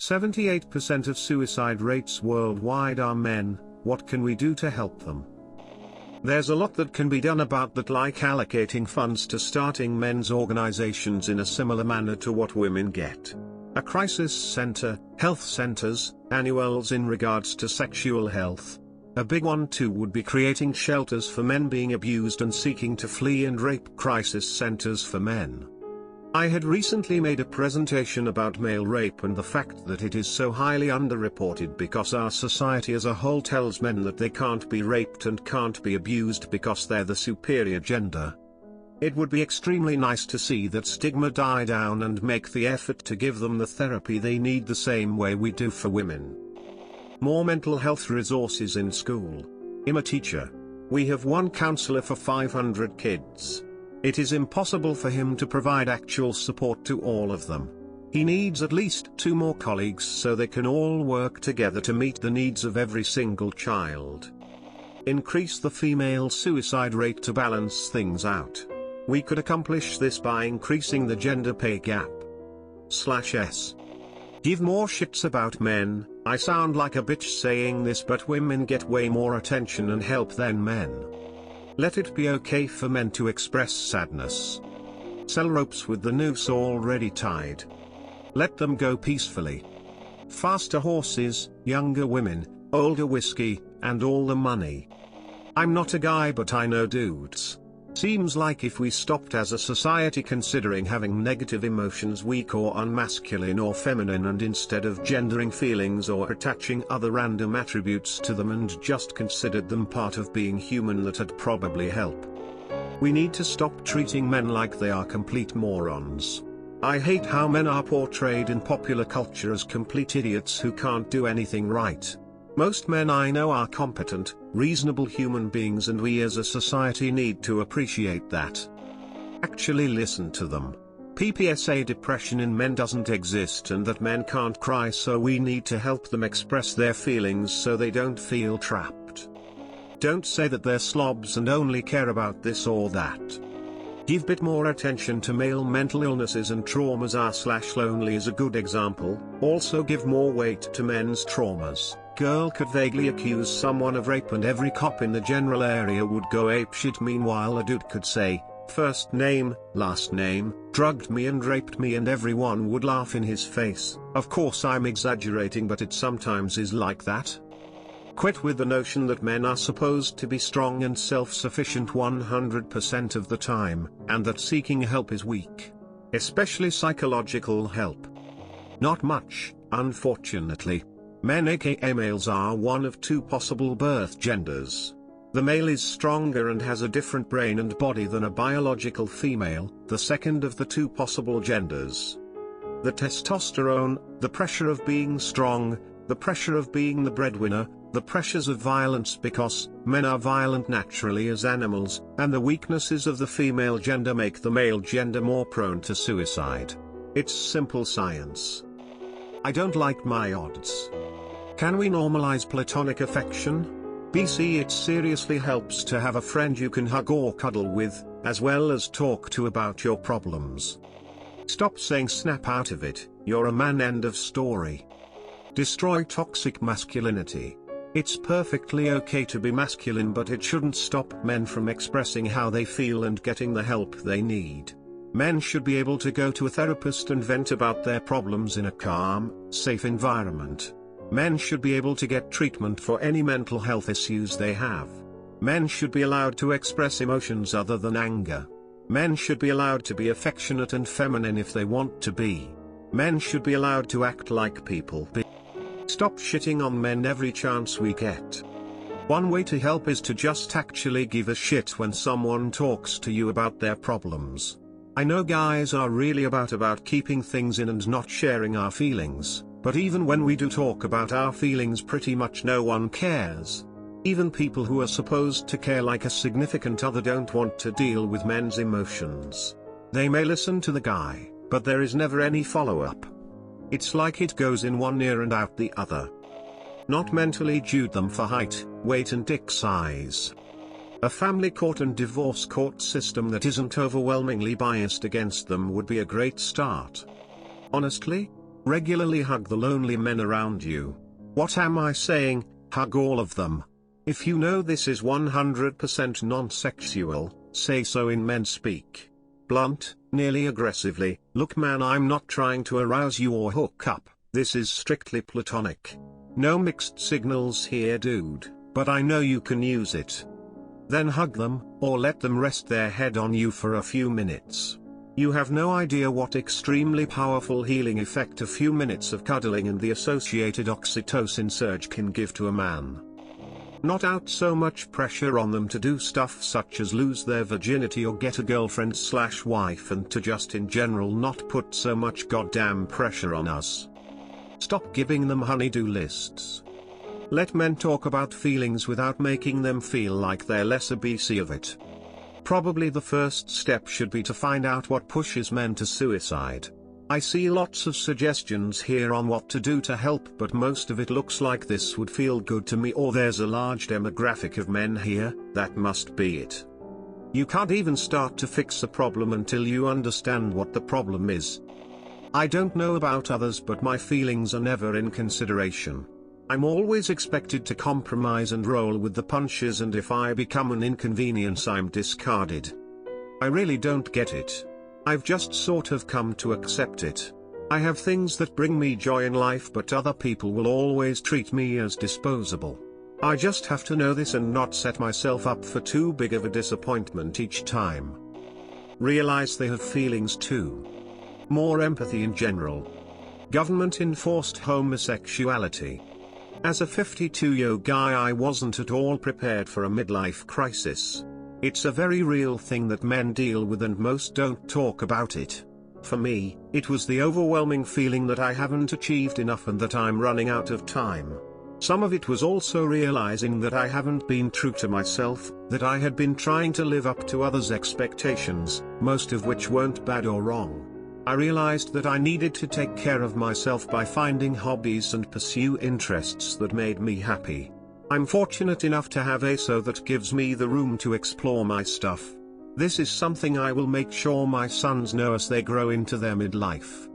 78% of suicide rates worldwide are men. What can we do to help them? There's a lot that can be done about that, like allocating funds to starting men's organizations in a similar manner to what women get. A crisis center, health centers, annuals in regards to sexual health. A big one too would be creating shelters for men being abused and seeking to flee, and rape crisis centers for men. I had recently made a presentation about male rape and the fact that it is so highly underreported because our society as a whole tells men that they can't be raped and can't be abused because they're the superior gender. It would be extremely nice to see that stigma die down and make the effort to give them the therapy they need the same way we do for women. More mental health resources in school. I'm a teacher. We have one counselor for 500 kids. It is impossible for him to provide actual support to all of them. He needs at least 2 more colleagues so they can all work together to meet the needs of every single child. Increase the female suicide rate to balance things out. We could accomplish this by increasing the gender pay gap. /S. Give more shits about men. I sound like a bitch saying this, but women get way more attention and help than men. Let it be okay for men to express sadness. Sell ropes with the noose already tied. Let them go peacefully. Faster horses, younger women, older whiskey, and all the money. I'm not a guy, but I know dudes. Seems like if we stopped as a society considering having negative emotions weak or unmasculine or feminine, and instead of gendering feelings or attaching other random attributes to them and just considered them part of being human, that'd probably help. We need to stop treating men like they are complete morons. I hate how men are portrayed in popular culture as complete idiots who can't do anything right. Most men I know are competent, reasonable human beings, and we as a society need to appreciate that. Actually listen to them. PPSA depression in men doesn't exist, and that men can't cry, so we need to help them express their feelings so they don't feel trapped. Don't say that they're slobs and only care about this or that. Give bit more attention to male mental illnesses and traumas. R/lonely is a good example. Also give more weight to men's traumas. Girl could vaguely accuse someone of rape and every cop in the general area would go apeshit. Meanwhile a dude could say, first name, last name, drugged me and raped me, and everyone would laugh in his face. Of course I'm exaggerating, but it sometimes is like that. Quit with the notion that men are supposed to be strong and self-sufficient 100% of the time, and that seeking help is weak. Especially psychological help. Not much, unfortunately. Men aka males are one of 2 possible birth genders. The male is stronger and has a different brain and body than a biological female, the second of the 2 possible genders. The testosterone, the pressure of being strong, the pressure of being the breadwinner, the pressures of violence because men are violent naturally as animals, and the weaknesses of the female gender make the male gender more prone to suicide. It's simple science. I don't like my odds. Can we normalize platonic affection? BC It seriously helps to have a friend you can hug or cuddle with, as well as talk to about your problems. Stop saying snap out of it, you're a man, end of story. Destroy toxic masculinity. It's perfectly okay to be masculine, but it shouldn't stop men from expressing how they feel and getting the help they need. Men should be able to go to a therapist and vent about their problems in a calm, safe environment. Men should be able to get treatment for any mental health issues they have. Men should be allowed to express emotions other than anger. Men should be allowed to be affectionate and feminine if they want to be. Men should be allowed to act like people. Stop shitting on men every chance we get. One way to help is to just actually give a shit when someone talks to you about their problems. I know guys are really about keeping things in and not sharing our feelings, but even when we do talk about our feelings, pretty much no one cares. Even people who are supposed to care like a significant other don't want to deal with men's emotions. They may listen to the guy, but there is never any follow-up. It's like it goes in one ear and out the other. Not mentally judge them for height, weight and dick size. A family court and divorce court system that isn't overwhelmingly biased against them would be a great start. Honestly, Regularly hug the lonely men around you. What am I saying? Hug all of them. If you know this is 100% non-sexual, say so in men speak. Blunt, nearly aggressively, look man, I'm not trying to arouse you or hook up, this is strictly platonic. No mixed signals here dude, but I know you can use it. Then hug them, or let them rest their head on you for a few minutes. You have no idea what extremely powerful healing effect a few minutes of cuddling and the associated oxytocin surge can give to a man. Not out so much pressure on them to do stuff such as lose their virginity or get a girlfriend/wife, and to just in general not put so much goddamn pressure on us. Stop giving them honey-do lists. Let men talk about feelings without making them feel like they're lesser BC of it. Probably the first step should be to find out what pushes men to suicide. I see lots of suggestions here on what to do to help, but most of it looks like this would feel good to me, or there's a large demographic of men here, that must be it. You can't even start to fix a problem until you understand what the problem is. I don't know about others, but my feelings are never in consideration. I'm always expected to compromise and roll with the punches, and if I become an inconvenience I'm discarded. I really don't get it. I've just sort of come to accept it. I have things that bring me joy in life, but other people will always treat me as disposable. I just have to know this and not set myself up for too big of a disappointment each time. Realize they have feelings too. More empathy in general. Government enforced homosexuality. As a 52-year-old guy, I wasn't at all prepared for a midlife crisis. It's a very real thing that men deal with and most don't talk about it. For me, it was the overwhelming feeling that I haven't achieved enough and that I'm running out of time. Some of it was also realizing that I haven't been true to myself, that I had been trying to live up to others' expectations, most of which weren't bad or wrong. I realized that I needed to take care of myself by finding hobbies and pursue interests that made me happy. I'm fortunate enough to have a so that gives me the room to explore my stuff. This is something I will make sure my sons know as they grow into their midlife.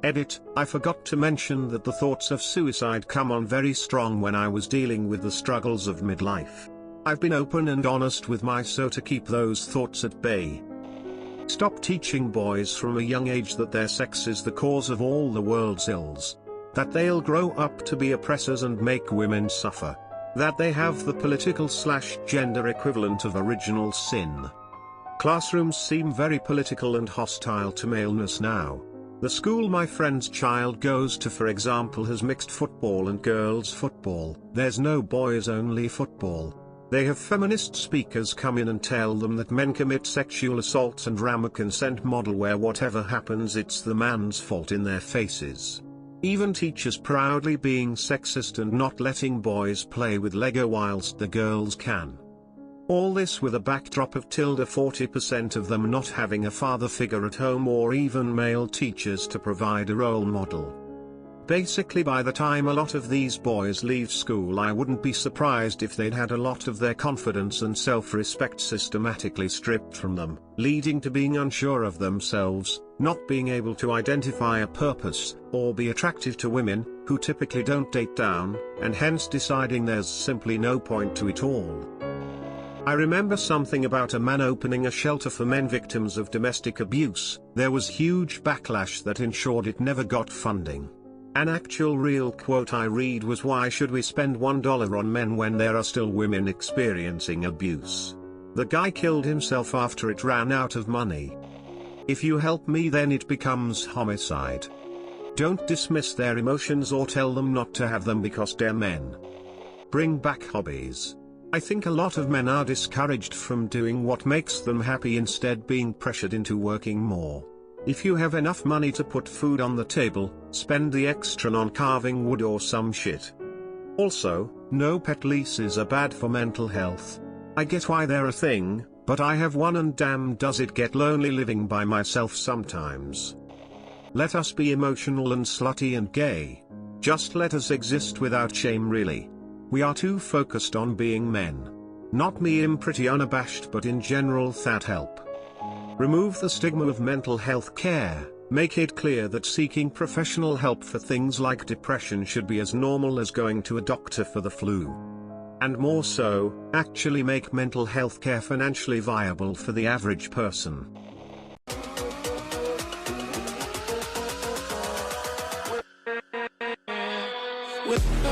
Edit, I forgot to mention that the thoughts of suicide come on very strong when I was dealing with the struggles of midlife. I've been open and honest with my so to keep those thoughts at bay. Stop teaching boys from a young age that their sex is the cause of all the world's ills. That they'll grow up to be oppressors and make women suffer. That they have the political/gender equivalent of original sin. Classrooms seem very political and hostile to maleness now. The school my friend's child goes to, for example, has mixed football and girls' football. There's no boys-only football. They have feminist speakers come in and tell them that men commit sexual assaults and ram a consent model where whatever happens it's the man's fault in their faces. Even teachers proudly being sexist and not letting boys play with Lego whilst the girls can. All this with a backdrop of 40% of them not having a father figure at home or even male teachers to provide a role model. Basically, by the time a lot of these boys leave school, I wouldn't be surprised if they'd had a lot of their confidence and self-respect systematically stripped from them, leading to being unsure of themselves, not being able to identify a purpose, or be attractive to women, who typically don't date down, and hence deciding there's simply no point to it all. I remember something about a man opening a shelter for men victims of domestic abuse. There was huge backlash that ensured it never got funding. An actual real quote I read was, "Why should we spend $1 on men when there are still women experiencing abuse?" The guy killed himself after it ran out of money. If you help me, then it becomes homicide. Don't dismiss their emotions or tell them not to have them because they're men. Bring back hobbies. I think a lot of men are discouraged from doing what makes them happy, instead being pressured into working more. If you have enough money to put food on the table, spend the extra on carving wood or some shit. Also, no pet leases are bad for mental health. I get why they're a thing, but I have one and damn does it get lonely living by myself sometimes. Let us be emotional and slutty and gay. Just let us exist without shame, really. We are too focused on being men. Not me, I'm pretty unabashed, but in general that help. Remove the stigma of mental health care. Make it clear that seeking professional help for things like depression should be as normal as going to a doctor for the flu. And more so, actually make mental health care financially viable for the average person. With